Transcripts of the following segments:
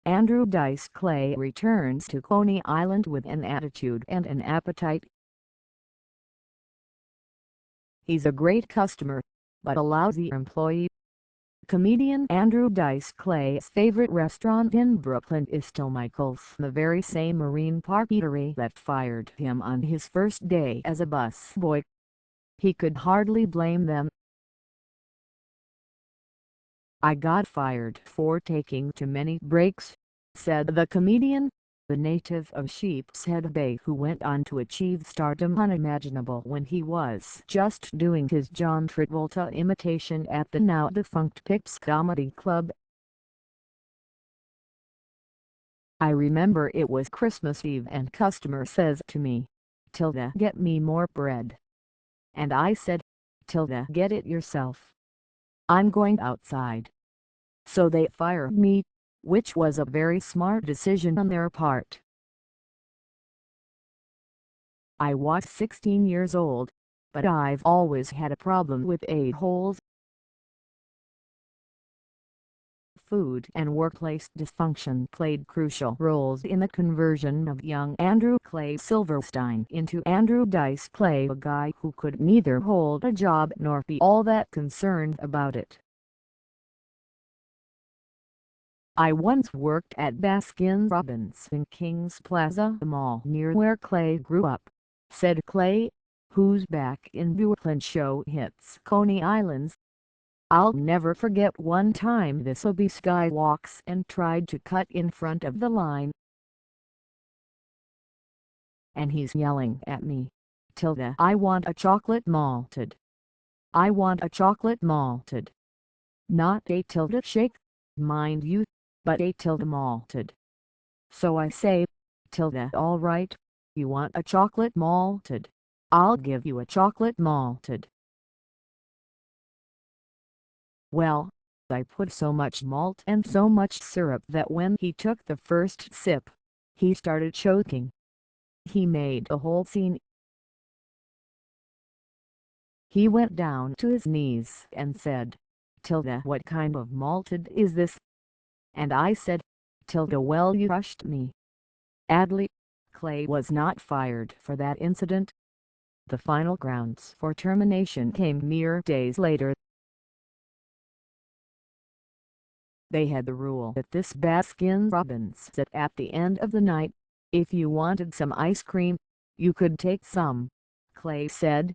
Andrew Dice Clay returns to Coney Island with an attitude and an appetite. He's a great customer, but a lousy employee. Comedian Andrew Dice Clay's favorite restaurant in Brooklyn is still Michael's, the very same Marine Park eatery that fired him on his first day as a busboy. He could hardly blame them. "I got fired for taking too many breaks," said the comedian, the native of Sheepshead Bay who went on to achieve stardom unimaginable when he was just doing his John Travolta imitation at the now-defunct Pips Comedy Club. "I remember it was Christmas Eve and customer says to me, 'Tilda, get me more bread.' And I said, 'Tilda, get it yourself. I'm going outside.' So they fired me, which was a very smart decision on their part. I was 16 years old, but I've always had a problem with a-holes. Food and workplace dysfunction played crucial roles in the conversion of young Andrew Clay Silverstein into Andrew Dice Clay, a guy who could neither hold a job nor be all that concerned about it. "I once worked at Baskin-Robbins in Kings Plaza Mall near where Clay grew up," said Clay, who's back in Brooklyn show hits Coney Island. "I'll never forget one time this obese guy walks and tried to cut in front of the line. And he's yelling at me, 'Tilda, I want a chocolate malted. I want a chocolate malted. Not a Tilda shake, mind you, but a Tilda malted.' So I say, 'Tilda, all right, you want a chocolate malted. I'll give you a chocolate malted.' Well, I put so much malt and so much syrup that when he took the first sip, he started choking. He made a whole scene. He went down to his knees and said, 'Tilda, what kind of malted is this?' And I said, 'Tilda, well, you crushed me.'" Adley, Clay was not fired for that incident. The final grounds for termination came mere days later. They had the rule at this Baskin-Robbins that at the end of the night, if you wanted some ice cream, you could take some, Clay said.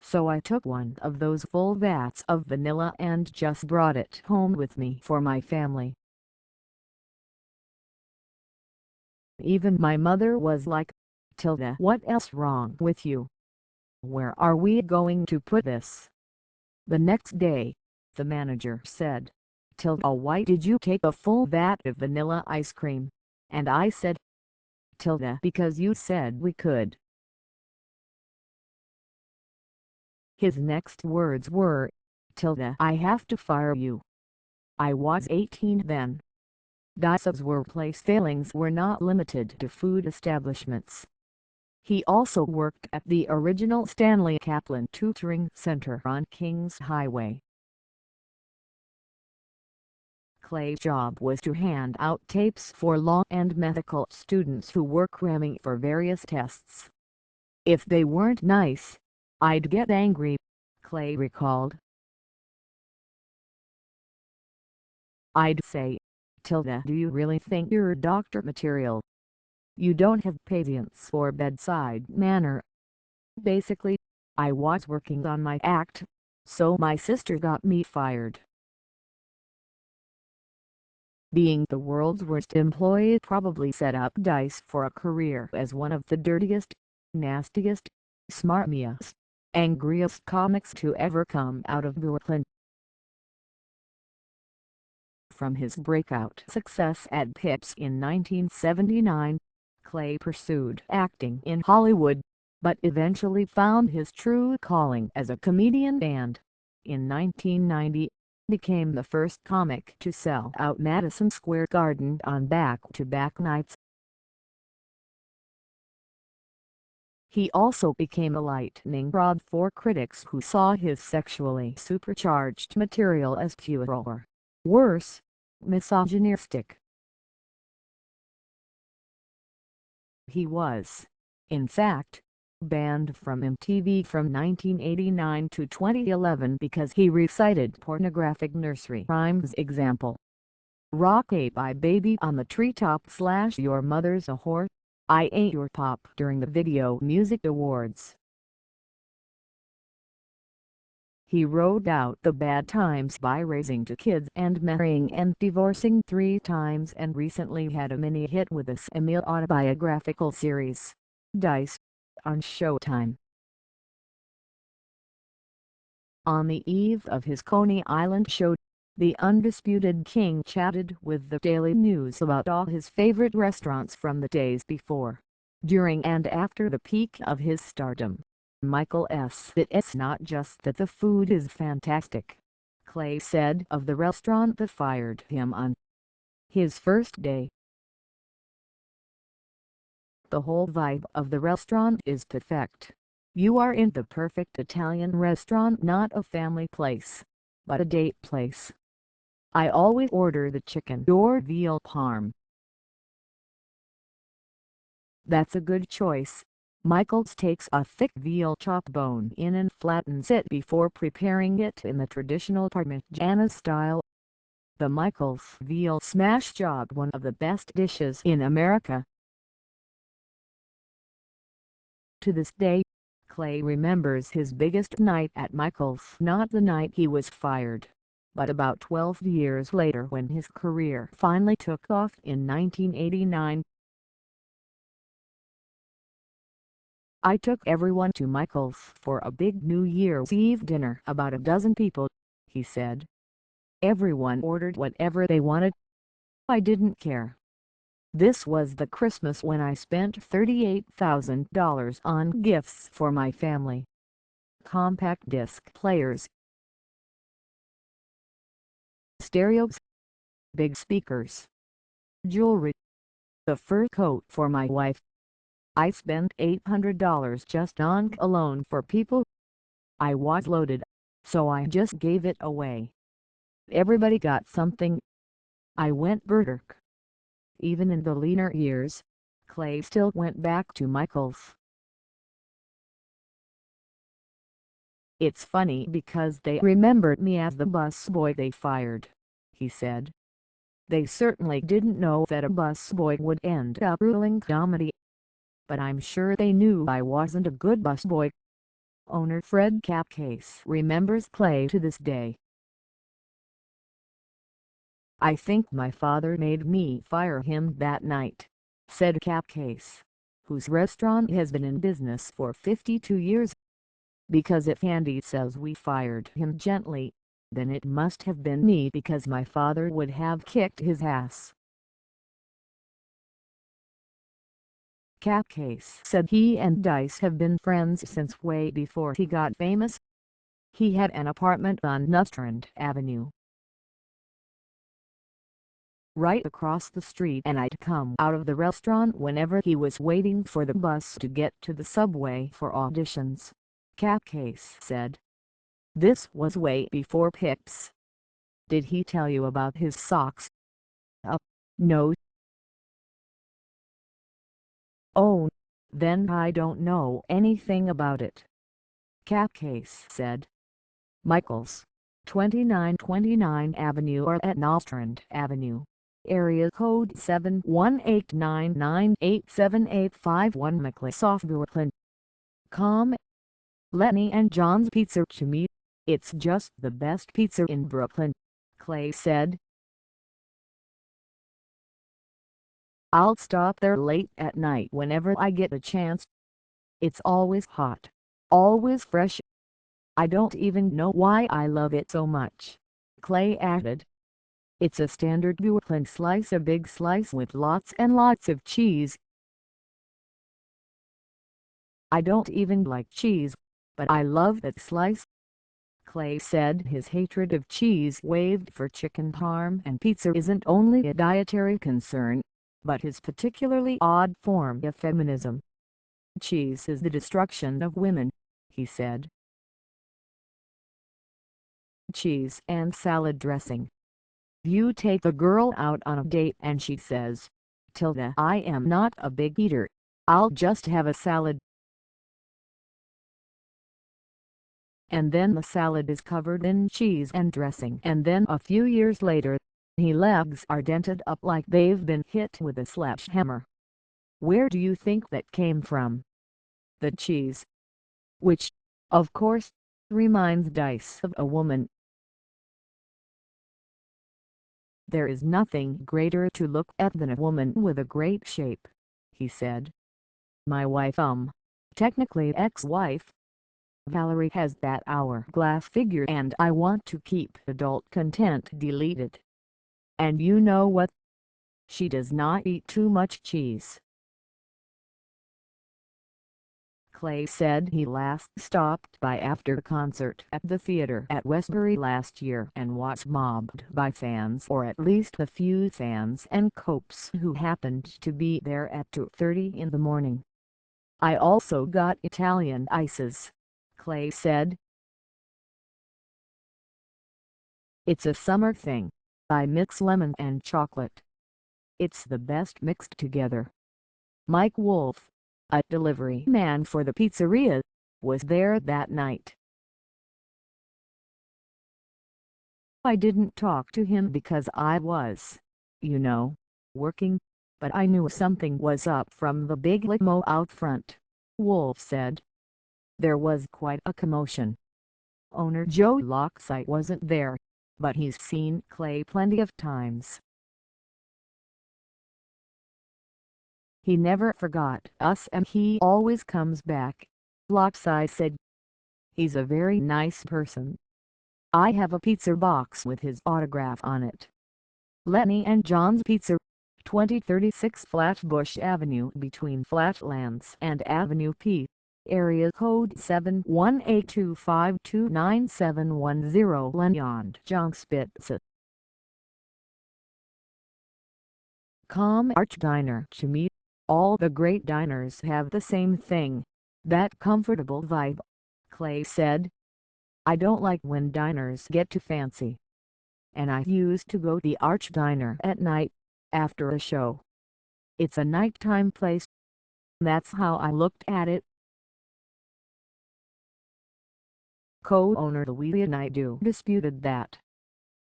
"So I took one of those full vats of vanilla and just brought it home with me for my family. Even my mother was like, 'Tilda, what else wrong with you? Where are we going to put this?' The next day, the manager said, 'Tilda, why did you take a full vat of vanilla ice cream?' And I said, 'Tilda, because you said we could.'" His next words were, "Tilda, I have to fire you." I was 18 then. Dice's workplace failings were not limited to food establishments. He also worked at the original Stanley Kaplan Tutoring Center on Kings Highway. Clay's job was to hand out tapes for law and medical students who were cramming for various tests. "If they weren't nice, I'd get angry," Clay recalled. "I'd say, 'Tilda, do you really think you're doctor material? You don't have patience for bedside manner.' Basically, I was working on my act, so my sister got me fired." Being the world's worst employee probably set up Dice for a career as one of the dirtiest, nastiest, smarmiest, angriest comics to ever come out of Brooklyn. From his breakout success at Pips in 1979, Clay pursued acting in Hollywood, but eventually found his true calling as a comedian and, in 1990, became the first comic to sell out Madison Square Garden on back-to-back nights. He also became a lightning rod for critics who saw his sexually supercharged material as puerile or, worse, misogynistic. He was, in fact, banned from MTV from 1989 to 2011 because he recited pornographic nursery rhymes. Example: "Rock-a-bye baby on the treetop / your mother's a whore, I ain't your pop" during the Video Music Awards. He rode out the bad times by raising 2 kids and marrying and divorcing 3 times, and recently had a mini-hit with the semi-autobiographical series, Dice, on Showtime. On the eve of his Coney Island show, the Undisputed King chatted with the Daily News about all his favorite restaurants from the days before, during and after the peak of his stardom. Michael S. "It's not just that the food is fantastic," Clay said of the restaurant that fired him on his first day. "The whole vibe of the restaurant is perfect. You are in the perfect Italian restaurant, not a family place, but a date place. I always order the chicken or veal parm. That's a good choice." Michael's takes a thick veal chop bone in and flattens it before preparing it in the traditional Parmigiana style. The Michael's Veal Smash Job, one of the best dishes in America. To this day, Clay remembers his biggest night at Michael's not the night he was fired, but about 12 years later when his career finally took off in 1989. "I took everyone to Michael's for a big New Year's Eve dinner, about a dozen people," he said. "Everyone ordered whatever they wanted. I didn't care. This was the Christmas when I spent $38,000 on gifts for my family. Compact disc players, stereos, big speakers, jewelry, the fur coat for my wife. I spent $800 just on cologne for people. I was loaded, so I just gave it away. Everybody got something. I went berserk." Even in the leaner years, Clay still went back to Michael's. "It's funny because they remembered me as the busboy they fired," he said. "They certainly didn't know that a busboy would end up ruling comedy. But I'm sure they knew I wasn't a good busboy." Owner Fred Capcase remembers Clay to this day. "I think my father made me fire him that night," said Capcase, whose restaurant has been in business for 52 years. "Because if Andy says we fired him gently, then it must have been me, because my father would have kicked his ass." Capcase said he and Dice have been friends since way before he got famous. He had an apartment on Nostrand Avenue, right across the street, and I'd come out of the restaurant whenever he was waiting for the bus to get to the subway for auditions," Capcase said. "This was way before Pips." "Did he tell you about his socks?" No." "Oh, then I don't know anything about it," Capcase said. Michael's, 2929 Avenue or at Nostrand Avenue, area code 718-998-7851, McLeod, Brooklyn. "Lenny and John's Pizza, to me, it's just the best pizza in Brooklyn," Clay said. "I'll stop there late at night whenever I get a chance. It's always hot, always fresh. I don't even know why I love it so much," Clay added. "It's a standard Brooklyn slice, a big slice with lots and lots of cheese. I don't even like cheese, but I love that slice." Clay said his hatred of cheese waved for chicken parm and pizza isn't only a dietary concern, but his particularly odd form of feminism. "Cheese is the destruction of women," he said. "Cheese and salad dressing. You take a girl out on a date and she says, 'Tilda, I am not a big eater. I'll just have a salad. And then the salad is covered in cheese and dressing, and then a few years later, his legs are dented up like they've been hit with a sledgehammer. Where do you think that came from? The cheese. Which, of course, reminds Dice of a woman. There is nothing greater to look at than a woman with a great shape, he said. My wife, technically ex-wife, Valerie, has that hourglass figure and I want to keep adult content deleted. And you know what? She does not eat too much cheese. Clay said he last stopped by after the concert at the theater at Westbury last year and was mobbed by fans, or at least a few fans and copes who happened to be there at 2:30 in the morning. I also got Italian ices, Clay said. It's a summer thing. I mix lemon and chocolate. It's the best mixed together. Mike Wolf, a delivery man for the pizzeria, was there that night. I didn't talk to him because I was, working, but I knew something was up from the big limo out front, Wolf said. There was quite a commotion. Owner Joe Lockside wasn't there, but he's seen Clay plenty of times. He never forgot us and he always comes back, Lockside said. He's a very nice person. I have a pizza box with his autograph on it. Lenny and John's Pizza, 2036 Flatbush Avenue between Flatlands and Avenue P, area code 71825299710 Leon John Spitza. Arch Diner. To me, all the great diners have the same thing, that comfortable vibe, Clay said. I don't like when diners get too fancy. And I used to go to the Arch Diner at night, after a show. It's a nighttime place. That's how I looked at it. Co-owner Louis and I disputed that.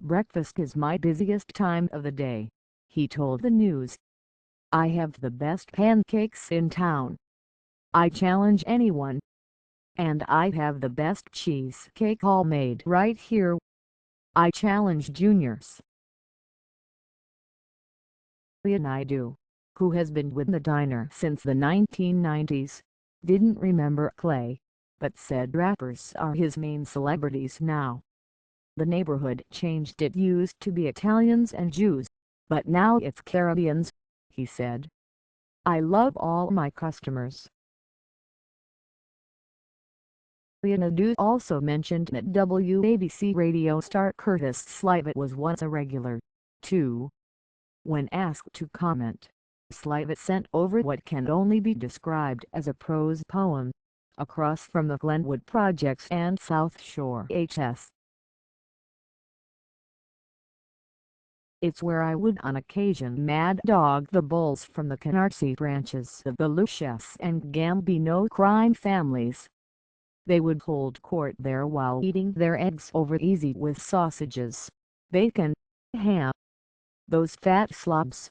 Breakfast is my busiest time of the day, he told the News. I have the best pancakes in town. I challenge anyone. And I have the best cheesecake all made right here. I challenge juniors. Leonidu, who has been with the diner since the 1990s, didn't remember Clay, but said rappers are his main celebrities now. The neighborhood changed. It used to be Italians and Jews, but now it's Caribbeans, he said. I love all my customers. Leonidu also mentioned that WABC radio star Curtis Slivet was once a regular, too. When asked to comment, Slivet sent over what can only be described as a prose poem, across from the Glenwood Projects and South Shore HS. It's where I would on occasion mad dog the bulls from the Canarsie branches of the Lucius and Gambino crime families. They would hold court there while eating their eggs over easy with sausages, bacon, ham. Those fat slobs.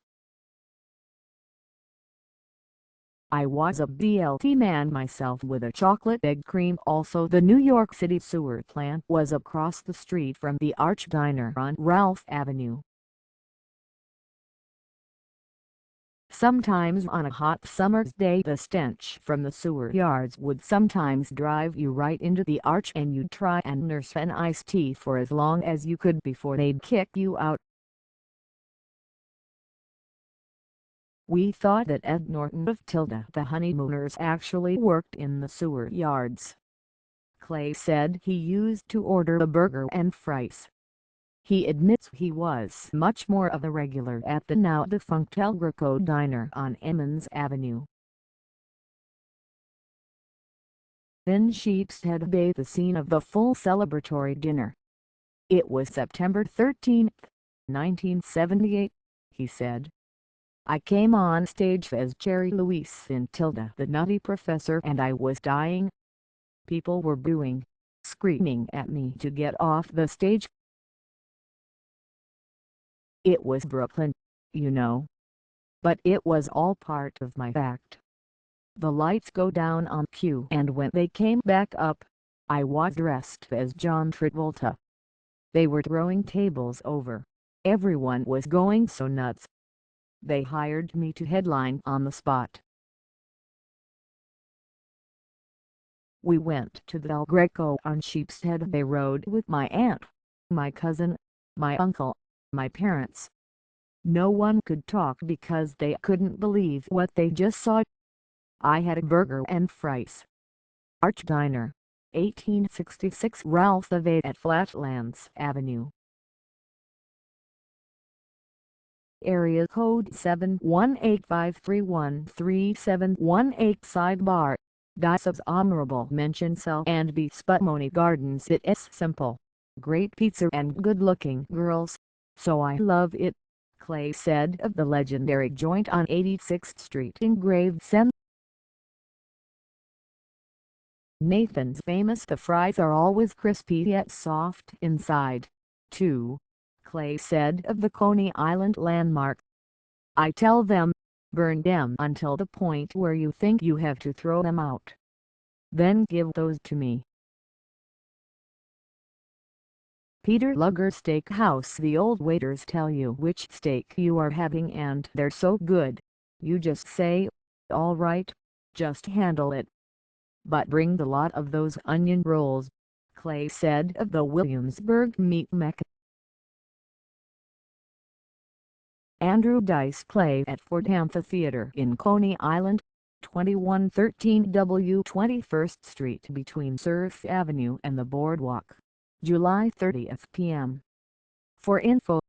I was a BLT man myself with a chocolate egg cream. Also, the New York City sewer plant was across the street from the Arch Diner on Ralph Avenue. Sometimes on a hot summer's day the stench from the sewer yards would sometimes drive you right into the Arch and you'd try and nurse an iced tea for as long as you could before they'd kick you out. We thought that Ed Norton of Tilda the Honeymooners actually worked in the sewer yards. Clay said he used to order a burger and fries. He admits he was much more of a regular at the now-defunct El Greco Diner on Emmons Avenue. In Sheepshead Bay, the scene of the full celebratory dinner. It was September 13, 1978, he said. I came on stage as Jerry Lewis in Tilda the Nutty Professor and I was dying. People were booing, screaming at me to get off the stage. It was Brooklyn, you know. But it was all part of my act. The lights go down on cue and when they came back up, I was dressed as John Travolta. They were throwing tables over. Everyone was going so nuts. They hired me to headline on the spot. We went to the El Greco on Sheepshead Bay Road with my aunt, my cousin, my uncle, my parents. No one could talk because they couldn't believe what they just saw. I had a burger and fries. Arch Diner, 1866 Ralph Ave at Flatlands Avenue. Area code 71853137118 Sidebar. Dysub's honorable mention sell and be Spumoni Gardens. It's simple, great pizza and good-looking girls, so I love it, Clay said of the legendary joint on 86th Street in Gravesend. Nathan's famous. The fries are always crispy yet soft inside, too, Clay said of the Coney Island landmark. I tell them, burn them until the point where you think you have to throw them out. Then give those to me. Peter Luger Steakhouse. The old waiters tell you which steak you are having and they're so good, you just say, all right, just handle it. But bring the lot of those onion rolls, Clay said of the Williamsburg Meat Mecca. Andrew Dice Clay at Ford Amphitheater in Coney Island, 2113 W 21st Street between Surf Avenue and the Boardwalk, July 30 p.m. For info,